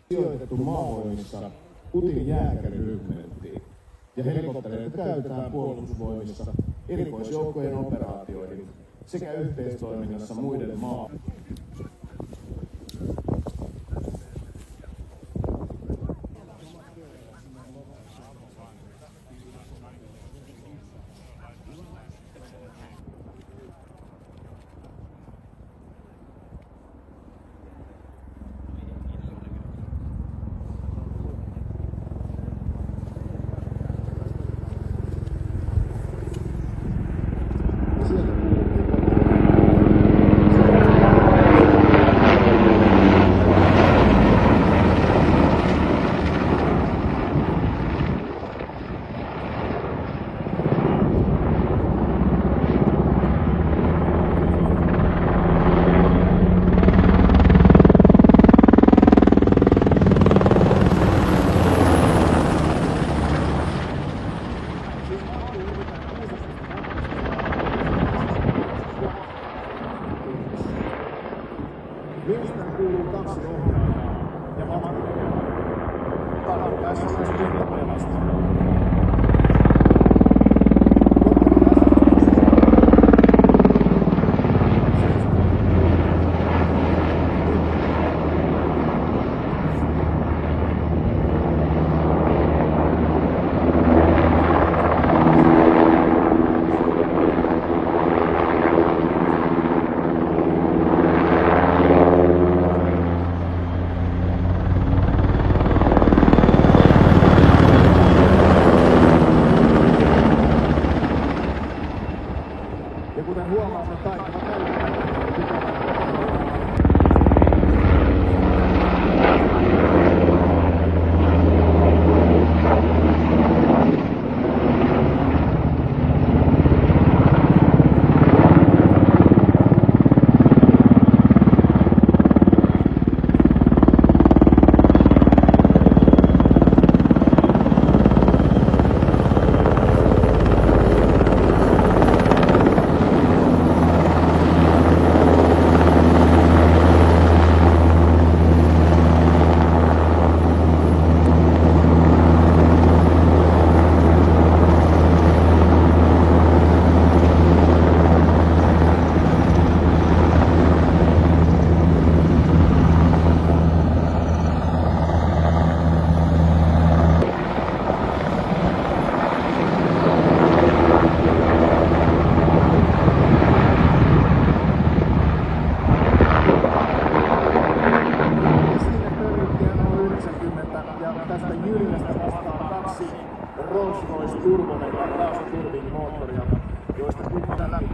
sijoitettu maavoimissa Utin jääkärirykmenttiin ja helikoptereita käytetään puolustusvoimissa erikoisjoukkojen operaatioihin sekä yhteistoiminnassa muiden maa. Miesten kuuluu 2 ohjaajaa ja matkustajaa. Tarvittaessa myös kenttäpelastajaa. Ja kuten huomaamme, taitava ja tästä Jyrinästä vastaa 2 Rolls-Royce Turbonen ja kaasuturbiinimoottoria, joista kuitenkin läpi.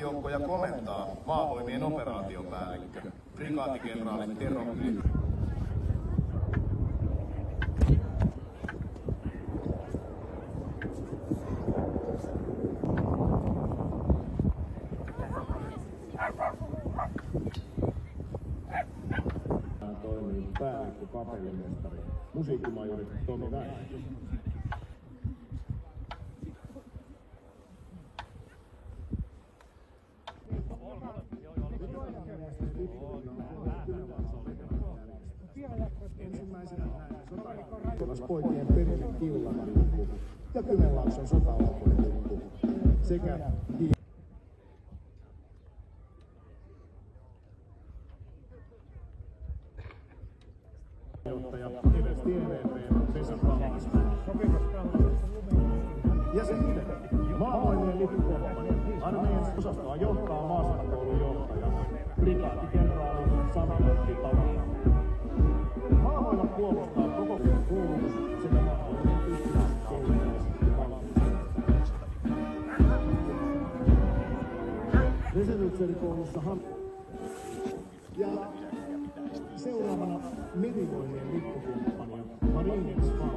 Joukkoja komentaa maavoimien operaatiopäällikkö, prikaatikenraali Tero Kyl. Toimii päällikkö kapellimestari, musiikkimajori Tomi Väinö. Poikien perille Killanlippu ja Kymenlaakson sotalappurilippu sekä johtaja Evers TVP Vesa Kallasta. Ja sitten maavoimien lippukomppani armeijan osastoa johtaa maastokoulun johtaja prikaatikenraali Sami Tavara. Maavoimat puolustaa koko koulutus sekä maavoimien yhtenäiset koulutukset ja valmiukset. Reservykserikoulussa ja seuraavana merivoimien lippukumppania Marines Farm.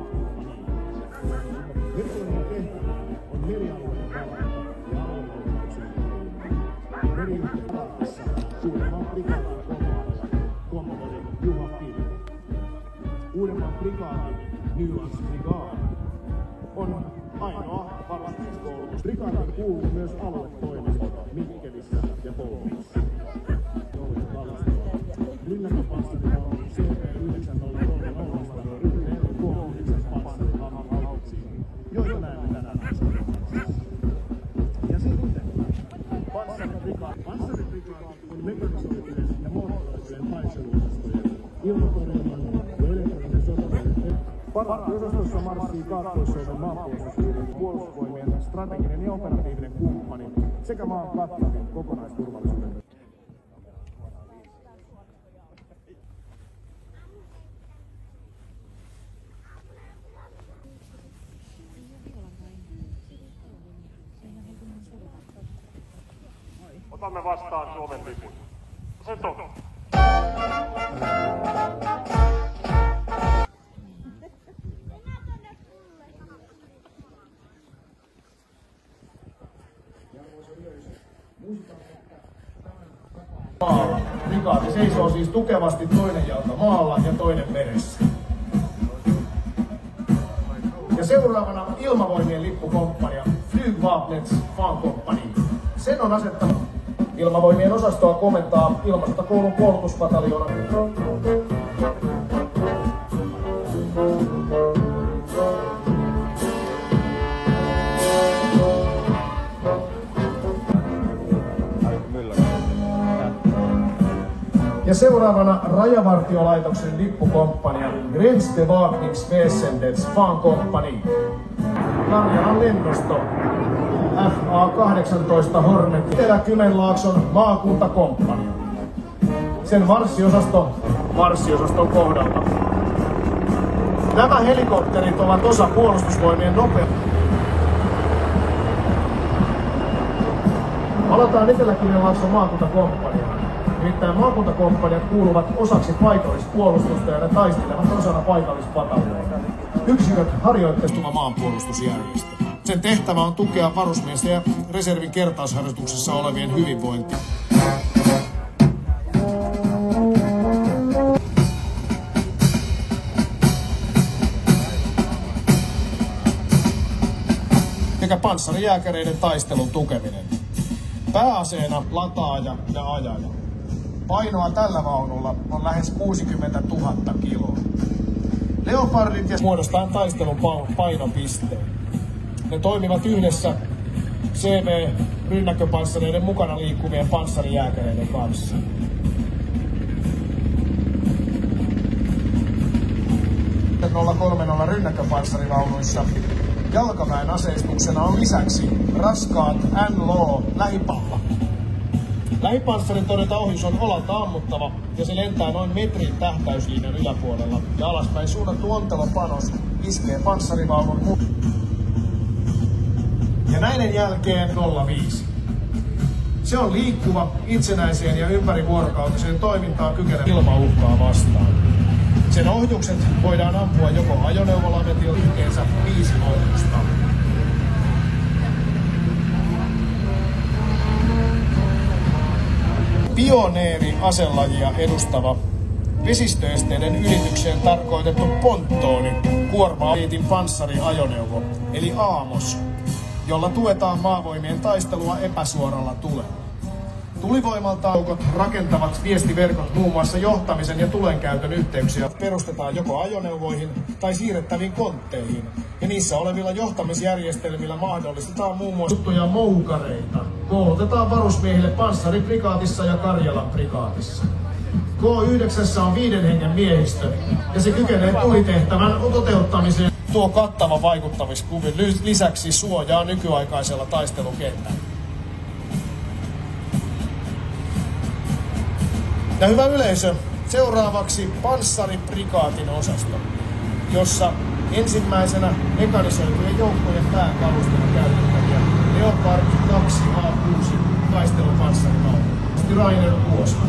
Merivoimien tehtävänä on merialueiden valvonta ja alueiden torjunta. Meriyhteistyössä Uudenmaan prikaatin kommodori Juha Kivi. Uudenmaan prikaatin Nylands Brigade on ainoa varusmieskoulutus. Prikaatiin kuuluu myös aluetoimistot Mikkelissä ja Pohjoisessa. Rynnäkköpanssarivaunu CP9030 yhteen kohdallisen panssarivaunuhauksiin, joita näemme tänään. Ja sitten panssariprikaati on mekanisoitujen ja moottoroitujen taisteluosastojen ilmatorjunnan ja elektronisen sotavälineen. Paraatiosastossa marssii Kaakkois-Suomen maanpuolustuspiirin puolustusvoimien strateginen ja operatiivinen kumppani sekä maan kattavin kokonaisturvallisuuden. Otamme vastaan Suomen lipun. Se toki. Maalla. Prikaati seisoo siis tukevasti toinen jalka maalla ja toinen meressä. Ja seuraavana ilmavoimien lippukomppania Flygvapnets Fankompani. Sen on asettanut ilmavoimien osastoa komentaa ilmastokoulun koulutuspataljoona. Ja seuraavana Rajavartiolaitoksen lippukomppania Grensbevakningsväsendets Fankompani. Karjalan lennosto FA-18 Hornet Etelä-Kymenlaakson maakuntakomppania. Sen marssiosaston kohdalla. Nämä helikopterit ovat osa puolustusvoimien nopeutta. Palataan Etelä-Kymenlaakson maakuntakomppaniaan. Nimittäin maakuntakomppaniat kuuluvat osaksi paikallispuolustusta ja ne taistelevat osana paikallispataljoonaa. Yksiköt harjoittestuma maanpuolustusjärjestö. Sen tehtävä on tukea varusmiesten ja reservin kertausharjoituksessa olevien hyvinvointia. Sekä panssarijääkäreiden taistelun tukeminen. Pääaseena lataaja ja ajaja. Painoa tällä vaunulla on lähes 60 000 kiloa. Leopardit ja muodostaa taistelun painopisteen. Ne toimivat yhdessä CV-rynnäkköpanssareiden mukana liikkuvien panssarijääkäreiden kanssa. .030 rynnäkköpanssarivaunuissa jalkaväen aseistuksena on lisäksi raskaat NLO lähipalla. Lähipanssarin torjuntaohjus on olalta ammuttava ja se lentää noin metrin tähtäyslinjan yläpuolella ja alaspäin suunnattu ontelopanos iskee panssarivaunun ja näiden jälkeen 05. Se on liikkuva, itsenäiseen ja ympärivuorokautiseen toimintaan kykenevä ilmauhkaa vastaan. Sen ohjukset voidaan ampua joko ajoneuvolaimetilla yhteensä 5 ohjusta. Pioneeri-aselajia edustava vesistöesteiden ylitykseen tarkoitettu pontooni kuorma-liitin panssariajoneuvo, eli Aamos, jolla tuetaan maavoimien taistelua epäsuoralla tulella. Tulivoimalta aukot rakentavat viestiverkot muun muassa johtamisen ja tulenkäytön yhteyksiä perustetaan joko ajoneuvoihin tai siirrettäviin kontteihin, ja niissä olevilla johtamisjärjestelmillä mahdollistetaan muun muassa tuttuja moukareita. Koulutetaan varusmiehille panssariprikaatissa ja Karjalan prikaatissa. K9 on 5 hengen miehistö, ja se kykenee tulitehtävän toteuttamiseen. Tuo kattava vaikuttamiskuvi lisäksi suojaa nykyaikaisella taistelukentällä. Ja hyvä yleisö, seuraavaksi panssariprikaatin osasto, jossa ensimmäisenä mekanisoitujen joukkojen pääkalustona käytettäviä Leopard 2 A6 taistelupanssarivaunuja. Rainer Kuosma.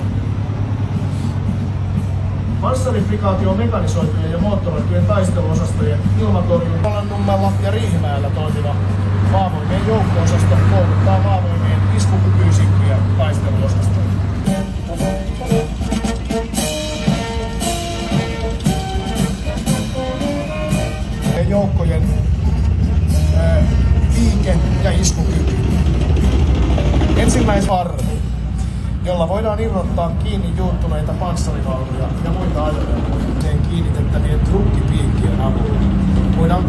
Panssariprikaati on mekanisoitujen ja moottoroitujen taisteluosastojen ilmatorjunnan Nummella ja Riihimäellä toimiva Maavoimien joukko-osasto kouluttaa maavoimien iskukykyisimpiä taisteluosastoja. Joukkojen liike- ja iskukyky. Ensimmäisen arvi, jolla voidaan irrottaa kiinni juuttuneita panssarivaunuja ja muita ajoneuvoja kiinnitettävien trukkipiikkien avulla. Voidaan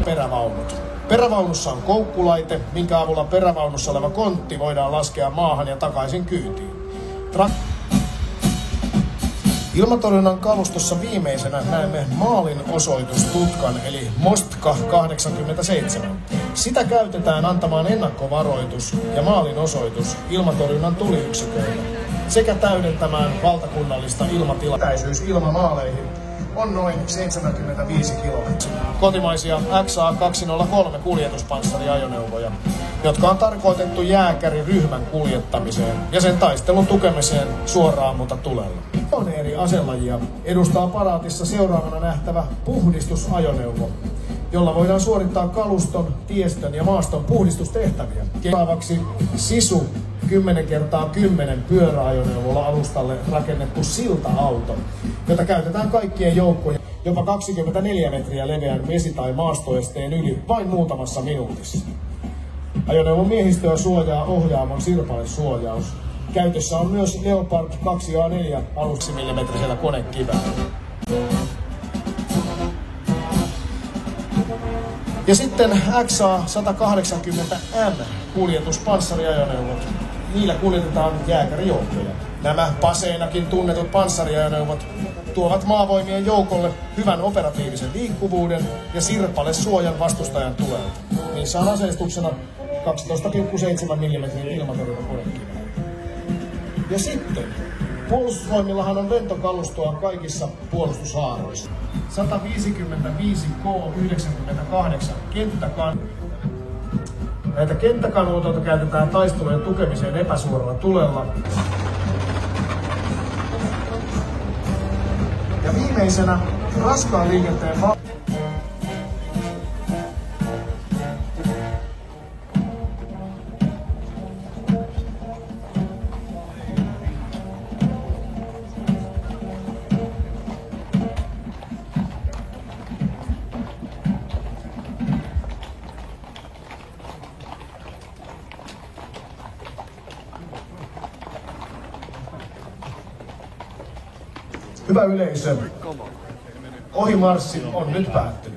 perävaunut. Perävaunussa on koukkulaite, minkä avulla perävaunussa oleva kontti voidaan laskea maahan ja takaisin kyytiin. Ilmatorjunnan kalustossa viimeisenä näemme maalin osoitustutkan eli Mostka 87. Sitä käytetään antamaan ennakkovaroitus ja maalin osoitus ilmatorjunnan tuliyksiköille sekä täydentämään valtakunnallista ilmatilaa. Etäisyys ilmamaaleihin on noin 75 kilometriä. Kotimaisia XA203 kuljetuspanssariajoneuvoja, jotka on tarkoitettu jääkäriryhmän kuljettamiseen ja sen taistelun tukemiseen suoraammuntatulella. Eri aselajia edustaa paraatissa seuraavana nähtävä puhdistusajoneuvo, jolla voidaan suorittaa kaluston, tiestön ja maaston puhdistustehtäviä. Seuraavaksi Sisu 10x10 pyöräajoneuvolla alustalle rakennettu silta-auto, jota käytetään kaikkien joukkojen jopa 24 metriä leveän vesi- tai maastoesteen yli vain muutamassa minuutissa. Ajoneuvon miehistöä suojaa ohjaamon sirpalesuojaus. Käytössä on myös Leopard 2A4 aluksi-millimetrisellä konekiväärillä. Ja sitten XA180M kuljetuspanssariajoneuvot. Niillä kuljetetaan jääkärijoukkoja. Nämä paseenakin tunnetut panssariajoneuvot tuovat maavoimien joukolle hyvän operatiivisen liikkuvuuden ja sirpalesuojan vastustajan tulelta. Niissä on aseistuksena 12,7 mm ilmatorjunnan konekivääri. Ja sitten, puolustusvoimillahan on lentokalustoa kaikissa puolustushaaroissa. 155 K98 kenttäkanu. Näitä kenttäkanuja käytetään taistelujen tukemiseen epäsuoralla tulella. Ja viimeisenä raskaan liikenteen Hyvä yleisö, ohimarssi on nyt päättynyt.